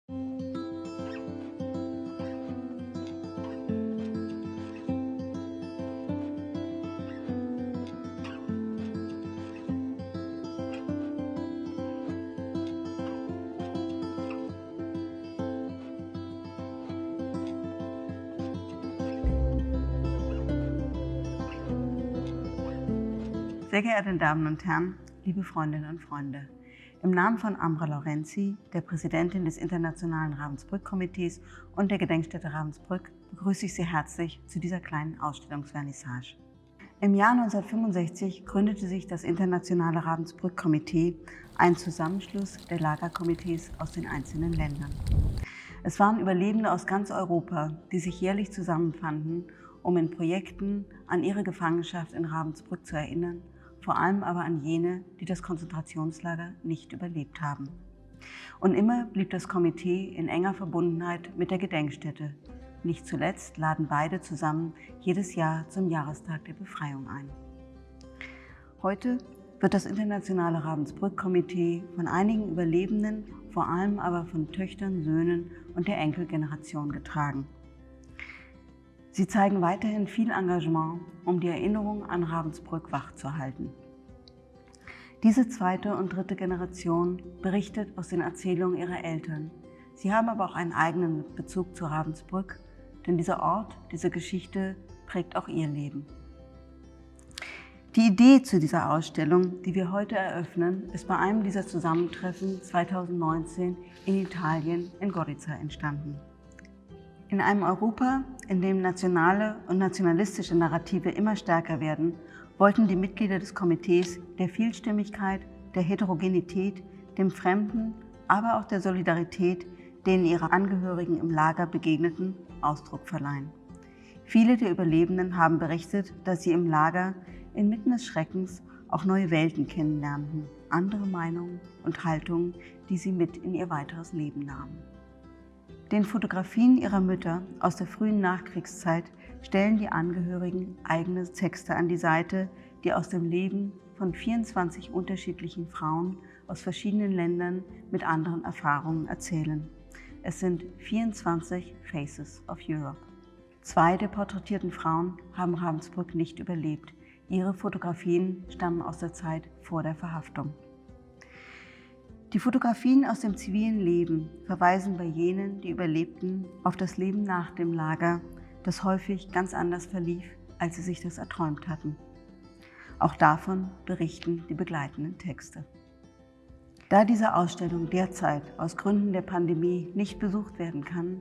Sehr geehrte Damen und Herren, liebe Freundinnen und Freunde, im Namen von Ambra Laurenzi, der Präsidentin des Internationalen Ravensbrück-Komitees und der Gedenkstätte Ravensbrück, begrüße ich Sie herzlich zu dieser kleinen Ausstellungsvernissage. Im Jahr 1965 gründete sich das Internationale Ravensbrück-Komitee, ein Zusammenschluss der Lagerkomitees aus den einzelnen Ländern. Es waren Überlebende aus ganz Europa, die sich jährlich zusammenfanden, um in Projekten an ihre Gefangenschaft in Ravensbrück zu erinnern, vor allem aber an jene, die das Konzentrationslager nicht überlebt haben. Und immer blieb das Komitee in enger Verbundenheit mit der Gedenkstätte. Nicht zuletzt laden beide zusammen jedes Jahr zum Jahrestag der Befreiung ein. Heute wird das Internationale Ravensbrück-Komitee von einigen Überlebenden, vor allem aber von Töchtern, Söhnen und der Enkelgeneration getragen. Sie zeigen weiterhin viel Engagement, um die Erinnerung an Ravensbrück wachzuhalten. Diese zweite und dritte Generation berichtet aus den Erzählungen ihrer Eltern. Sie haben aber auch einen eigenen Bezug zu Ravensbrück, denn dieser Ort, diese Geschichte prägt auch ihr Leben. Die Idee zu dieser Ausstellung, die wir heute eröffnen, ist bei einem dieser Zusammentreffen 2019 in Italien in Gorica entstanden. In einem Europa, in dem nationale und nationalistische Narrative immer stärker werden, wollten die Mitglieder des Komitees der Vielstimmigkeit, der Heterogenität, dem Fremden, aber auch der Solidarität, denen ihre Angehörigen im Lager begegneten, Ausdruck verleihen. Viele der Überlebenden haben berichtet, dass sie im Lager inmitten des Schreckens auch neue Welten kennenlernten, andere Meinungen und Haltungen, die sie mit in ihr weiteres Leben nahmen. Den Fotografien ihrer Mütter aus der frühen Nachkriegszeit stellen die Angehörigen eigene Texte an die Seite, die aus dem Leben von 24 unterschiedlichen Frauen aus verschiedenen Ländern mit anderen Erfahrungen erzählen. Es sind 24 Faces of Europe. 2 der porträtierten Frauen haben Ravensbrück nicht überlebt. Ihre Fotografien stammen aus der Zeit vor der Verhaftung. Die Fotografien aus dem zivilen Leben verweisen bei jenen, die überlebten, auf das Leben nach dem Lager, das häufig ganz anders verlief, als sie sich das erträumt hatten. Auch davon berichten die begleitenden Texte. Da diese Ausstellung derzeit aus Gründen der Pandemie nicht besucht werden kann,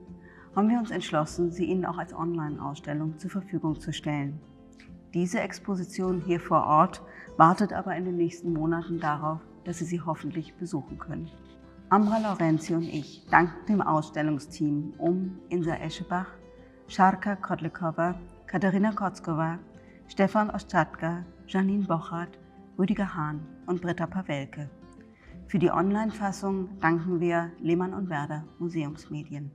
haben wir uns entschlossen, sie Ihnen auch als Online-Ausstellung zur Verfügung zu stellen. Diese Exposition hier vor Ort wartet aber in den nächsten Monaten darauf, dass Sie sie hoffentlich besuchen können. Ambra Laurenzi und ich danken dem Ausstellungsteam um Insa Eschebach, Scharka Kodlekova, Katharina Kotzkova, Stefan Ostschadka, Janine Bochert, Rüdiger Hahn und Britta Pawelke. Für die Online-Fassung danken wir Lehmann und Werder Museumsmedien.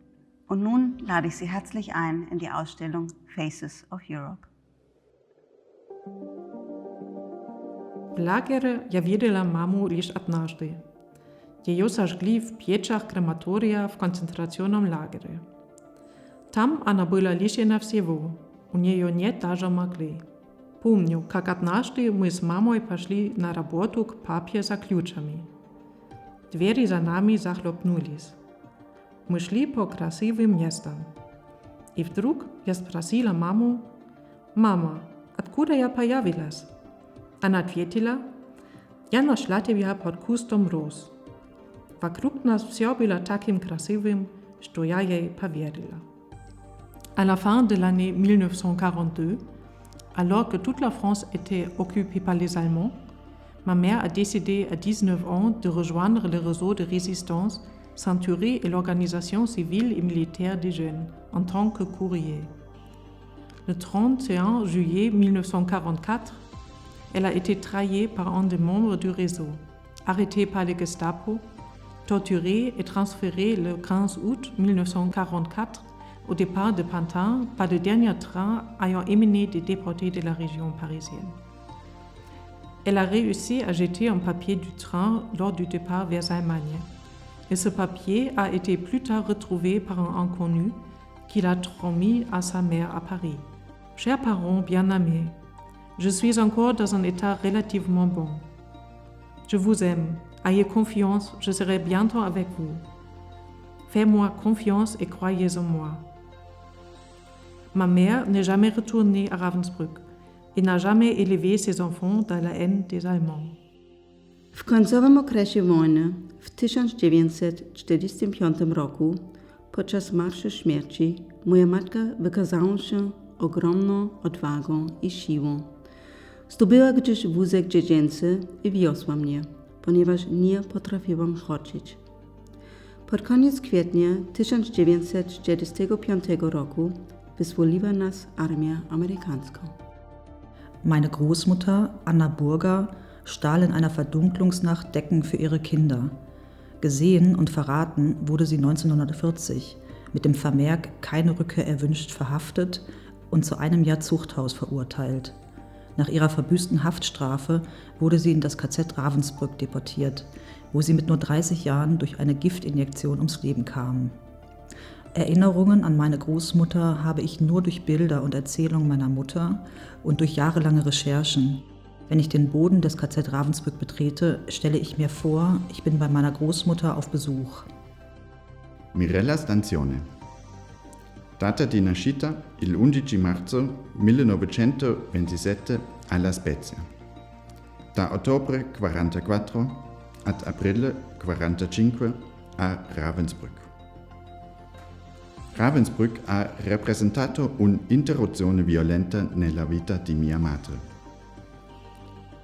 Und nun lade ich Sie herzlich ein in die Ausstellung Faces of Europe. В лагері я видела маму лишь однажды. Ее сожгли в печах крематория в концентрационном лагере. Там она была лишена всего, у нее нет даже могилы. Помню, как однажды мы с мамой пошли на работу к папе за ключами. Двери за нами захлопнулись. Мы шли по красивым местам. И вдруг я спросила маму: «Мама, откуда я появилась?» Она ответила: «Я нашла тебя под кустом роз». Вокруг нас все было таким красивым, что я ей поверила. À la fin de l'année 1942, alors que toute la France était occupée par les Allemands, ma mère a décidé à 19 ans de rejoindre le réseau de résistance Century et l'organisation civile et militaire des jeunes en tant que courrier. Le 31 juillet 1944, elle a été trahie par un des membres du réseau, arrêtée par le Gestapo, torturée et transférée le 15 août 1944 au départ de Pantin par le dernier train ayant émené des déportés de la région parisienne. Elle a réussi à jeter un papier du train lors du départ vers l'Allemagne. et ce papier a été plus tard retrouvé par un inconnu qui l'a transmis à sa mère à Paris. Chers parents bien-aimés, je suis encore dans un état relativement bon. Je vous aime, ayez confiance, je serai bientôt avec vous. Faites-moi confiance et croyez en moi. Ma mère n'est jamais retournée à Ravensbrück et n'a jamais élevé ses enfants dans la haine des Allemands. W końcowym okresie wojny, w 1945 roku, podczas Marszu Śmierci, moja matka wykazała się ogromną odwagą i siłą. Zdobyła gdzieś wózek dziecięcy i wiosła mnie, ponieważ nie potrafiłam chodzić. Pod koniec kwietnia 1945 roku wyzwoliła nas armia amerykańska. Meine Großmutter, Anna Burger, stahl in einer Verdunklungsnacht Decken für ihre Kinder. Gesehen und verraten wurde sie 1940, mit dem Vermerk keine Rückkehr erwünscht verhaftet und zu einem Jahr Zuchthaus verurteilt. Nach ihrer verbüßten Haftstrafe wurde sie in das KZ Ravensbrück deportiert, wo sie mit nur 30 Jahren durch eine Giftinjektion ums Leben kam. Erinnerungen an meine Großmutter habe ich nur durch Bilder und Erzählungen meiner Mutter und durch jahrelange Recherchen. Wenn ich den Boden des KZ Ravensbrück betrete, stelle ich mir vor, ich bin bei meiner Großmutter auf Besuch. Mirella Stanzione. Data di nascita il 11 marzo 1927 a La Spezia. Da ottobre 44 ad aprile 45 a Ravensbrück. Ravensbrück ha rappresentato un'interruzione violenta nella vita di mia madre.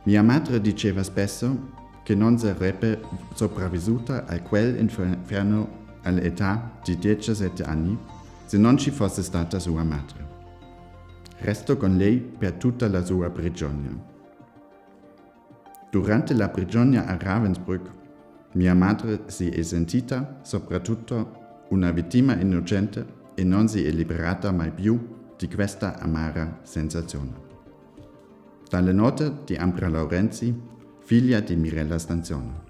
Mia madre diceva spesso che non sarebbe sopravvissuta a quell'inferno all'età di 17 anni se non ci fosse stata sua madre. Resto con lei per tutta la sua prigionia. Durante la prigionia a Ravensbrück, mia madre si è sentita soprattutto una vittima innocente e non si è liberata mai più di questa amara sensazione. Dalle note di Ambra Laurenzi, figlia di Mirella Stanzione.